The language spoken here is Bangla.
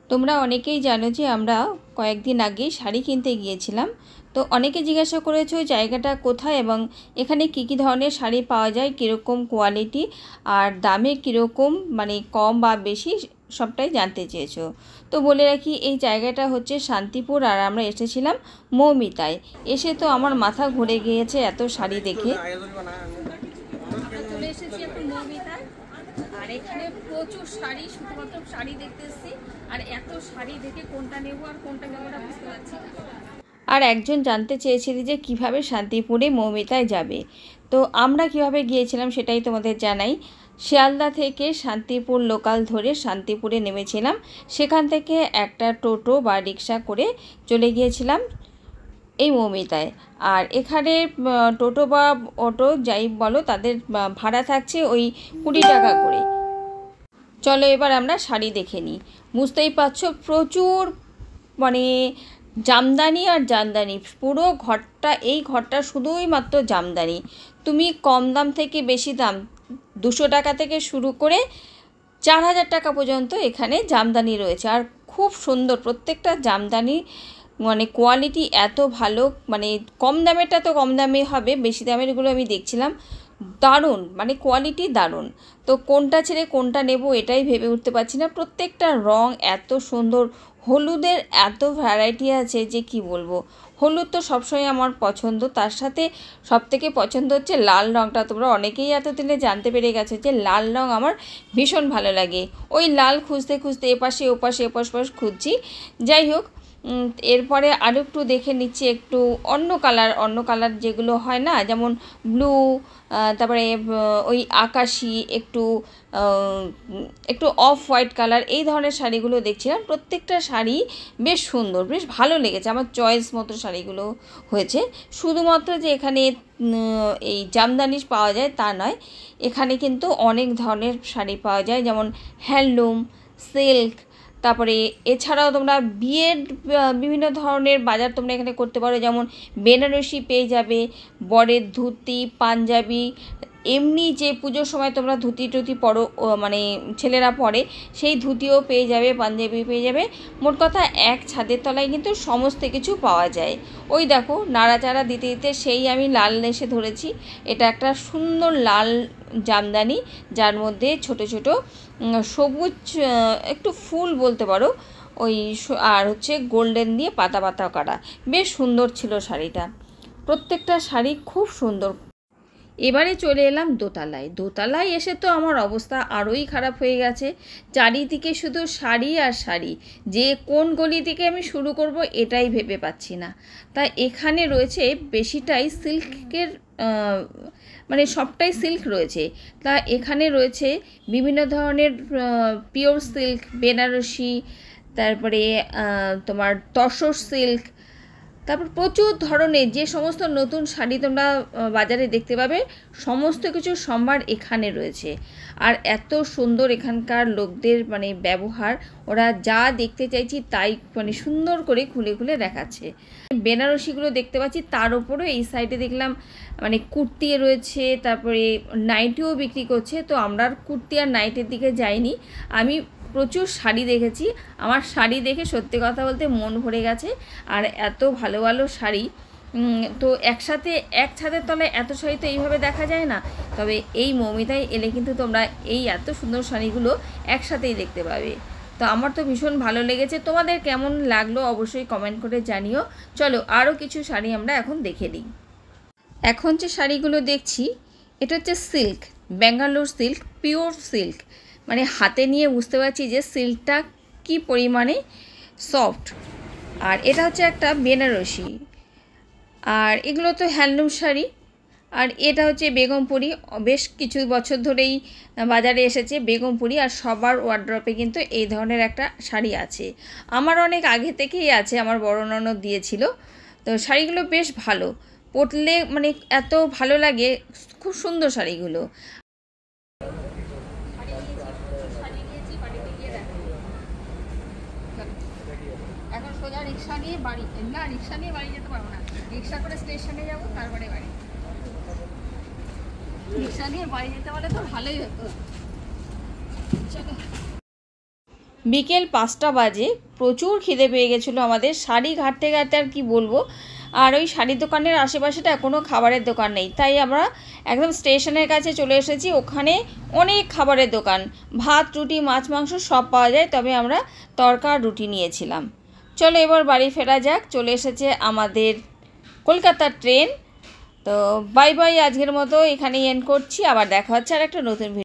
তোমরা অনেকেই জানো যে আমরা কয়েকদিন আগে শাড়ি কিনতে গিয়েছিলাম। তো অনেকে জিজ্ঞাসা করেছো জায়গাটা কোথায় এবং এখানে কী কী ধরনের শাড়ি পাওয়া যায়, কীরকম কোয়ালিটি আর দামে কীরকম, মানে কম বা বেশি, সবটাই জানতে চেয়েছো। তো বলে রাখি, এই জায়গাটা হচ্ছে শান্তিপুর আর আমরা এসেছিলাম মৌমিতায়। এসে তো আমার মাথা ঘুরে গিয়েছে এত শাড়ি দেখে। আমরা চলে এসেছি এখন মৌমিতায়, আর এখানে প্রচুর শাড়ি, শুধুমাত্র শাড়ি দেখতে এসেছি। আর এত শাড়ি দেখে কোনটা নেব আর কোনটা নেব না বুঝতে পারছি না। আর একজন জানতে চেয়েছিল যে কিভাবে শান্তিপুরে মৌমিতায় যাবে। তো আমরা কিভাবে গিয়েছিলাম সেটাই তোমাদের জানাই। শিয়ালদা থেকে শান্তিপুর লোকাল ধরে শান্তিপুরে নেমেছিলাম। সেখান থেকে একটা টোটো বা রিক্সা করে চলে গিয়েছিলাম এই মৌমিতায়। আর এখানে টোটো বা অটো যাই বলো, তাদের ভাড়া থাকছে ওই 20 টাকা করে। চলো এবার আমরা শাড়ি দেখে নিই। বুঝতেই পারছো প্রচুর, মানে জামদানি আর জামদানি, পুরো ঘরটা, এই ঘরটা শুধুই মাত্র জামদানি। তুমি কম দাম থেকে বেশি দাম, 200 টাকা থেকে শুরু করে 4000 টাকা পর্যন্ত এখানে জামদানি রয়েছে। আর খুব সুন্দর প্রত্যেকটা জামদানি, মানে কোয়ালিটি এত ভালো। মানে কম দামেরটা তো কম দামে হবে, বেশি দামেরগুলো আমি দেখছিলাম, দারুণ, মানে কোয়ালিটি দারুণ। তো কোনটা ছেড়ে কোনটা নেব এটাই ভেবে উঠতে পারছি না। প্রত্যেকটা রং এত সুন্দর, হলুদের এত ভ্যারাইটি আছে যে কি বলবো। হলুদ তো সবসময় আমার পছন্দ, তার সাথে সবথেকে পছন্দ হচ্ছে লাল রঙটা। তোমরা অনেকেই এতদিনে জানতে পেরে গেছো যে লাল রঙ আমার ভীষণ ভালো লাগে। ওই লাল খুঁজতে খুঁজতে এপাশে ওপাশে এপাশ ওপাশ খুঁজছি। যাই হোক, এরপরে আরও একটু দেখে নিচ্ছি একটু অন্য কালার যেগুলো হয় না, যেমন ব্লু, তারপরে ওই আকাশি, একটু অফ হোয়াইট কালার, এই ধরনের শাড়িগুলো দেখছিলাম। প্রত্যেকটা শাড়ি বেশ সুন্দর, বেশ ভালো লেগেছে, আমার চয়েস মতো শাড়িগুলো হয়েছে। শুধুমাত্র যে এখানে এই জামদানি পাওয়া যায় তা নয়, এখানে কিন্তু অনেক ধরনের শাড়ি পাওয়া যায়, যেমন হ্যান্ডলুম, সিল্ক, তারপরে এছাড়াও তোমরা বিয়ের বিভিন্ন ধরনের বাজার তোমরা এখানে করতে পারো। যেমন বেনারসি পেয়ে যাবে, বরের ধুতি, পাঞ্জাবি, এমনি যে পুজোর সময় তোমরা ধুতি টুতি পরো, মানে ছেলেরা পরে, সেই ধুতিও পেয়ে যাবে, পাঞ্জাবি পেয়ে যাবে। মোট কথা এক ছাদের তলায় কিন্তু সমস্ত কিছু পাওয়া যায়। ওই দেখো নাড়াচাড়া দিতে দিতে সেই আমি লাল এসে ধরেছি। এটা একটা সুন্দর লাল জামদানি, যার মধ্যে ছোট ছোট সবুজ একটু ফুল বলতে পারো, ওই আর হচ্ছে গোল্ডেন দিয়ে পাতা পাতা করা। বেশ সুন্দর ছিল শাড়িটা, প্রত্যেকটা শাড়ি খুব সুন্দর। এবারে চলে এলাম দোতলায়। দোতলায় এসে তো আমার অবস্থা আরোই খারাপ হয়ে গেছে। চারিদিকে শুধু শাড়ি আর শাড়ি, যে কোন গলি থেকে আমি শুরু করব এটাই ভেবে পাচ্ছি না। তা এখানে রয়েছে বেশিটাই সিল্কের, মানে সবটাই সিল্ক রয়েছে। তা এখানে রয়েছে বিভিন্ন ধরনের পিওর সিল্ক, বেনারসি, তারপরে তোমার তসর সিল্ক, তারপর প্রচুর ধরনের যে সমস্ত নতুন শাড়ি তোমরা বাজারে দেখতে পাবে, সমস্ত কিছু সম্ভার এখানে রয়েছে। আর এত সুন্দর এখানকার লোকদের মানে ব্যবহার, ওরা যা দেখতে চাইছি তাই মানে সুন্দর করে খুলে খুলে দেখাচ্ছে। বেনারসিগুলো দেখতে পাচ্ছি, তার উপরে এই সাইডে দেখলাম মানে কুর্তি রয়েছে, তারপরে নাইটিও বিক্রি করছে। তো আমরা কুর্তি আর নাইটের দিকে যাইনি, আমি প্রচুর শাড়ি দেখেছি। আমার শাড়ি দেখে সত্যি কথা বলতে মন ভরে গেছে। আর এত ভালো ভালো শাড়ি, তো একসাথে এক ছাদের তলায় এত শাড়ি তো এইভাবে দেখা যায় না। তবে এই মৌমিতায় এলে কিন্তু তোমরা এই এত সুন্দর শাড়িগুলো একসাথেই দেখতে পাবে। তো আমার তো ভীষণ ভালো লেগেছে। তোমাদের কেমন লাগলো অবশ্যই কমেন্ট করে জানিও। চলো আরও কিছু শাড়ি আমরা এখন দেখে নিই। এখন যে শাড়িগুলো দেখছি এটা হচ্ছে silk, Bangalore silk, pure silk. মানে হাতে নিয়ে বুঝতে পারছি যে সিল্কটা কি পরিমাণে সফট। আর এটা হচ্ছে একটা বেনারসি, আর এগুলো তো হ্যান্ডলুম শাড়ি। আর এটা হচ্ছে বেগমপুরি, বেশ কিছু বছর ধরেই বাজারে এসেছে বেগমপুরি। আর সবার ওয়ার্ড্রপে কিন্তু এই ধরনের একটা শাড়ি আছে, আমার অনেক আগে থেকেই আছে, আমার বড় ননদ দিয়েছিল। তো শাড়িগুলো বেশ ভালো, পরলে মানে এত ভালো লাগে, খুব সুন্দর শাড়িগুলো। এখন সোজা রিক্সা নিয়ে বাড়ি, না রিক্সা নিয়ে বাড়ি যেতে পারবো না, রিক্সা করে স্টেশনে যাবো, তারপরে বাড়ি। রিক্সা নিয়ে বাড়ি যেতে পারলে তো ভালোই হতো। চলো বিকেল 5টা বাজে। প্রচুর খিদে পেয়ে গেছিলো আমাদের। শাড়ি ঘাঁটতে ঘাঁটতে আর কি বলবো। আর ওই শাড়ির দোকানের আশেপাশেটা কোনো খাবারের দোকান নেই, তাই আমরা একদম স্টেশনের কাছে চলে এসেছি। ওখানে অনেক খাবারের দোকান, ভাত রুটি মাছ মাংস সব পাওয়া যায়, তবে আমরা তড়কা রুটি নিয়েছিলাম। চলো এবার বাড়ি ফেরা যাক। চলে এসেছে আমাদের কলকাতার ট্রেন। তো বাই বাই, আজকের মতো এখানেই এন্ড করছি। আবার দেখা হচ্ছে আর একটা নতুন ভিডিও।